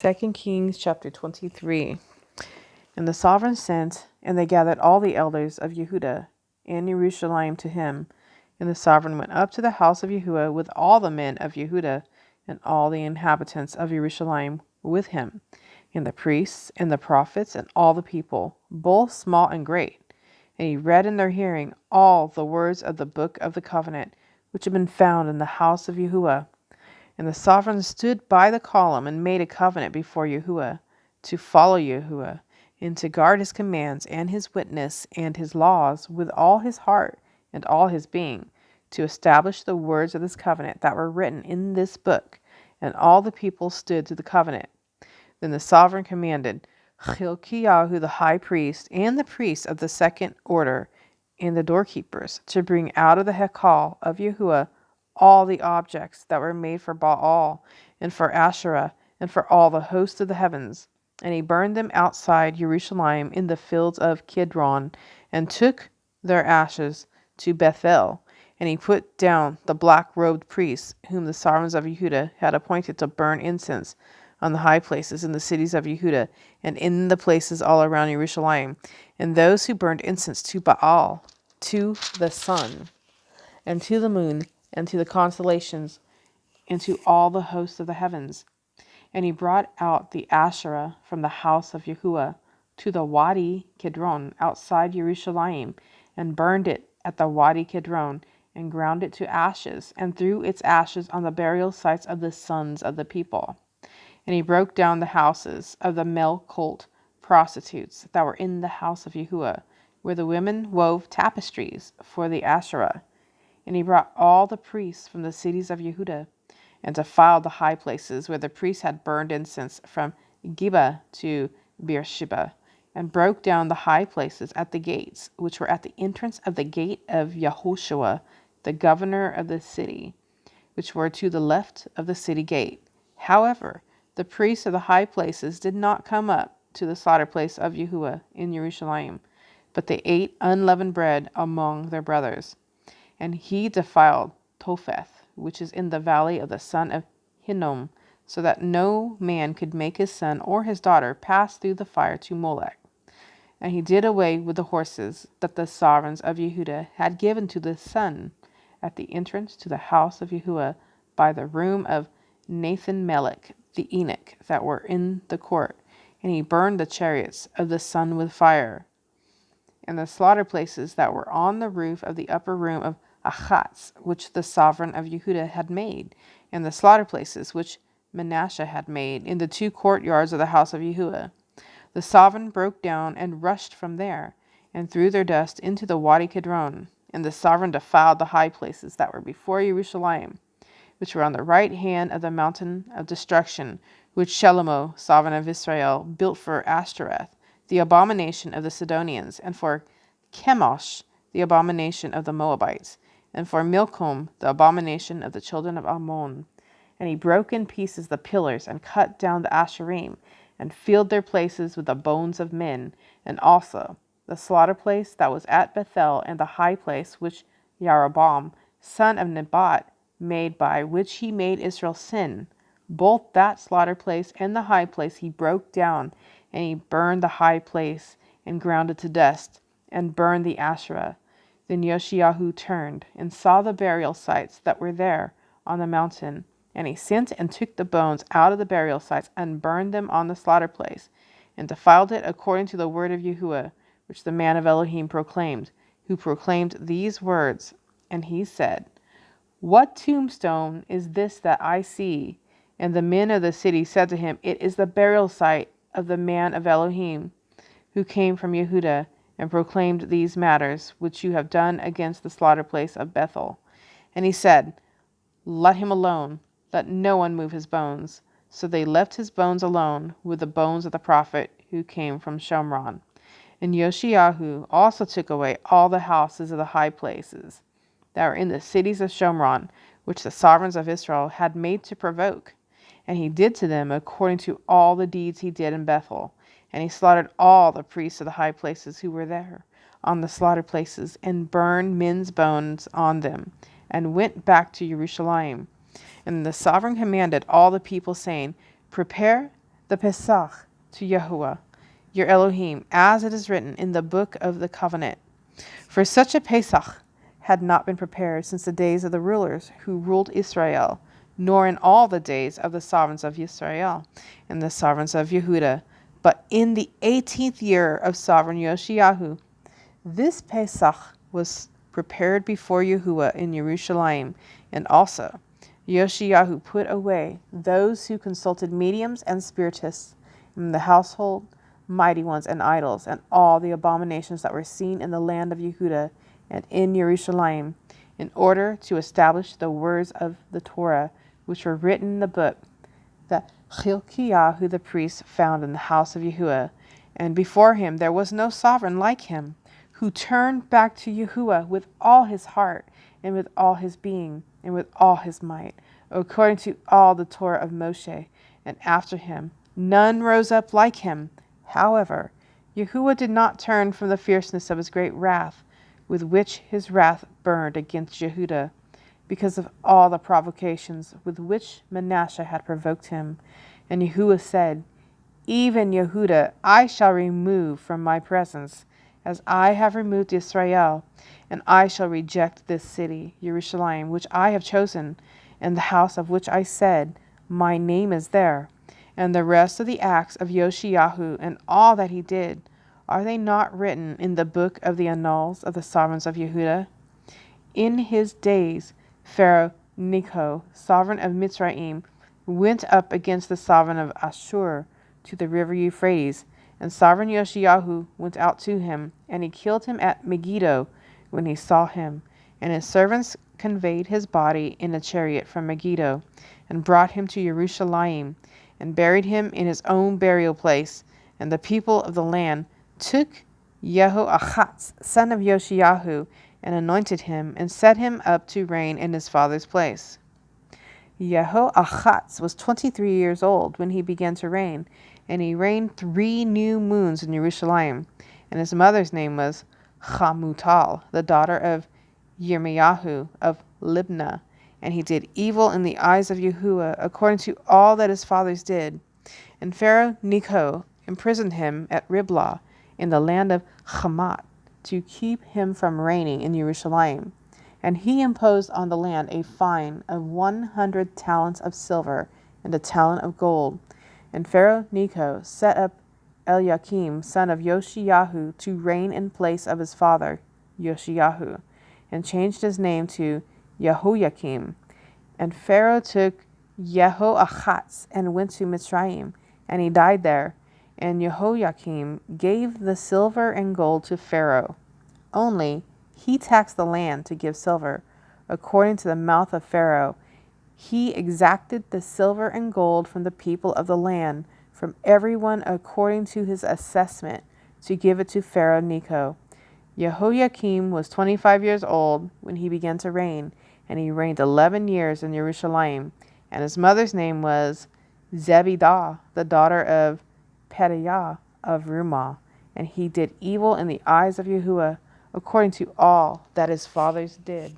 2 Kings chapter 23. And the sovereign sent, and they gathered all the elders of Yehuda and Jerusalem to him. And the sovereign went up to the house of Yehuda with all the men of Yehuda and all the inhabitants of Jerusalem with him, and the priests and the prophets and all the people, both small and great. And he read in their hearing all the words of the book of the covenant, which had been found in the house of Yehuda. And the sovereign stood by the column and made a covenant before Yahuwah to follow Yahuwah and to guard his commands and his witness and his laws with all his heart and all his being, to establish the words of this covenant that were written in this book. And all the people stood to the covenant. Then the sovereign commanded Hilkiyahu the high priest and the priests of the second order and the doorkeepers to bring out of the Hekal of Yahuwah all the objects that were made for Baal and for Asherah and for all the host of the heavens. And he burned them outside Jerusalem in the fields of Kidron, and took their ashes to Bethel. And he put down the black-robed priests, whom the sovereigns of Yehuda had appointed to burn incense on the high places in the cities of Yehuda, and in the places all around Jerusalem, and those who burned incense to Baal, to the sun, and to the moon, and to the constellations, and to all the hosts of the heavens. And he brought out the Asherah from the house of Yahuwah to the Wadi Kidron outside Jerusalem, and burned it at the Wadi Kidron, and ground it to ashes, and threw its ashes on the burial sites of the sons of the people. And he broke down the houses of the male cult prostitutes that were in the house of Yahuwah, where the women wove tapestries for the Asherah. And he brought all the priests from the cities of Yehuda, and defiled the high places where the priests had burned incense from Geba to Beersheba, and broke down the high places at the gates, which were at the entrance of the gate of Yahushua, the governor of the city, which were to the left of the city gate. However, the priests of the high places did not come up to the slaughter place of Yahuwah in Jerusalem, but they ate unleavened bread among their brothers. And he defiled Topheth, which is in the valley of the son of Hinnom, so that no man could make his son or his daughter pass through the fire to Molech. And he did away with the horses that the sovereigns of Yehuda had given to the sun at the entrance to the house of Yahuwah by the room of Nathan Melech the eunuch that were in the court. And he burned the chariots of the sun with fire, and the slaughter places that were on the roof of the upper room of Achatz, which the sovereign of Yehuda had made, and the slaughter places which Manasseh had made in the two courtyards of the house of Yehuda. The sovereign broke down and rushed from there, and threw their dust into the Wadi Kidron. And the sovereign defiled the high places that were before Jerusalem, which were on the right hand of the mountain of destruction, which Shelomo, sovereign of Israel, built for Ashtoreth, the abomination of the Sidonians, and for Chemosh, the abomination of the Moabites, and for Milcom, the abomination of the children of Ammon. And he broke in pieces the pillars, and cut down the Asherim, and filled their places with the bones of men, and also the slaughter place that was at Bethel, and the high place which Jeroboam, son of Nebat, made, by which he made Israel sin. Both that slaughter place and the high place he broke down, and he burned the high place, and ground it to dust, and burned the Asherah. Then Yoshiyahu turned, and saw the burial sites that were there on the mountain. And he sent and took the bones out of the burial sites, and burned them on the slaughter place, and defiled it according to the word of Yahuwah, which the man of Elohim proclaimed, who proclaimed these words. And he said, "What tombstone is this that I see?" And the men of the city said to him, "It is the burial site of the man of Elohim, who came from Yehuda, and proclaimed these matters, which you have done against the slaughter place of Bethel." And he said, "Let him alone, let no one move his bones." So they left his bones alone with the bones of the prophet who came from Shomron. And Yoshiyahu also took away all the houses of the high places that were in the cities of Shomron, which the sovereigns of Israel had made to provoke. And he did to them according to all the deeds he did in Bethel. And he slaughtered all the priests of the high places who were there on the slaughter places, and burned men's bones on them, and went back to Jerusalem. And the sovereign commanded all the people, saying, "Prepare the Pesach to Yahuwah, your Elohim, as it is written in the book of the covenant. For such a Pesach had not been prepared since the days of the rulers who ruled Israel, nor in all the days of the sovereigns of Israel and the sovereigns of Yehuda, but in the 18th year of sovereign Yoshiyahu. This Pesach was prepared before Yahuwah in Jerusalem, and also Yoshiyahu put away those who consulted mediums and spiritists in the household, mighty ones and idols, and all the abominations that were seen in the land of Yehuda and in Jerusalem, in order to establish the words of the Torah, which were written in the book that Hilkiah the priest found in the house of Yahuwah. And before him there was no sovereign like him, who turned back to Yahuwah with all his heart, and with all his being, and with all his might, according to all the Torah of Moshe. And after him none rose up like him. However, Yahuwah did not turn from the fierceness of his great wrath, with which his wrath burned against Yehuda, because of all the provocations with which Manasseh had provoked him. And Yahuwah said, Even Yehuda I shall remove from my presence, as I have removed Israel, and I shall reject this city, Jerusalem, which I have chosen, and the house of which I said, My name is there. And the rest of the acts of Yoshiyahu and all that he did, are they not written in the book of the annals of the sovereigns of Yehuda? In his days, Pharaoh Necho, sovereign of Mitzrayim, went up against the sovereign of Ashur to the river Euphrates, and sovereign Yoshiyahu went out to him, and he killed him at Megiddo when he saw him. And his servants conveyed his body in a chariot from Megiddo, and brought him to Jerusalem, and buried him in his own burial place. And the people of the land took Jehoahaz, son of Yoshiyahu, and anointed him, and set him up to reign in his father's place. Jehoahaz was 23 years old when he began to reign, and he reigned 3 new moons in Jerusalem. And his mother's name was Hamutal, the daughter of Yirmiyahu of Libnah. And he did evil in the eyes of Yahuwah, according to all that his fathers did. And Pharaoh Necho imprisoned him at Riblah, in the land of Hamath, to keep him from reigning in Jerusalem. And he imposed on the land a fine of 100 talents of silver and a talent of gold. And Pharaoh Necho set up Eliakim, son of Yoshiyahu, to reign in place of his father, Yoshiyahu, and changed his name to Jehoiakim. And Pharaoh took Jehoahaz and went to Mitzrayim, and he died there. And Jehoiakim gave the silver and gold to Pharaoh. Only he taxed the land to give silver, according to the mouth of Pharaoh. He exacted the silver and gold from the people of the land, from everyone according to his assessment, to give it to Pharaoh Necho. Jehoiakim was 25 years old when he began to reign, and he reigned 11 years in Jerusalem. And his mother's name was Zebidah, the daughter of Pedaiah of Rumah. And he did evil in the eyes of Yahuwah, according to all that his fathers did.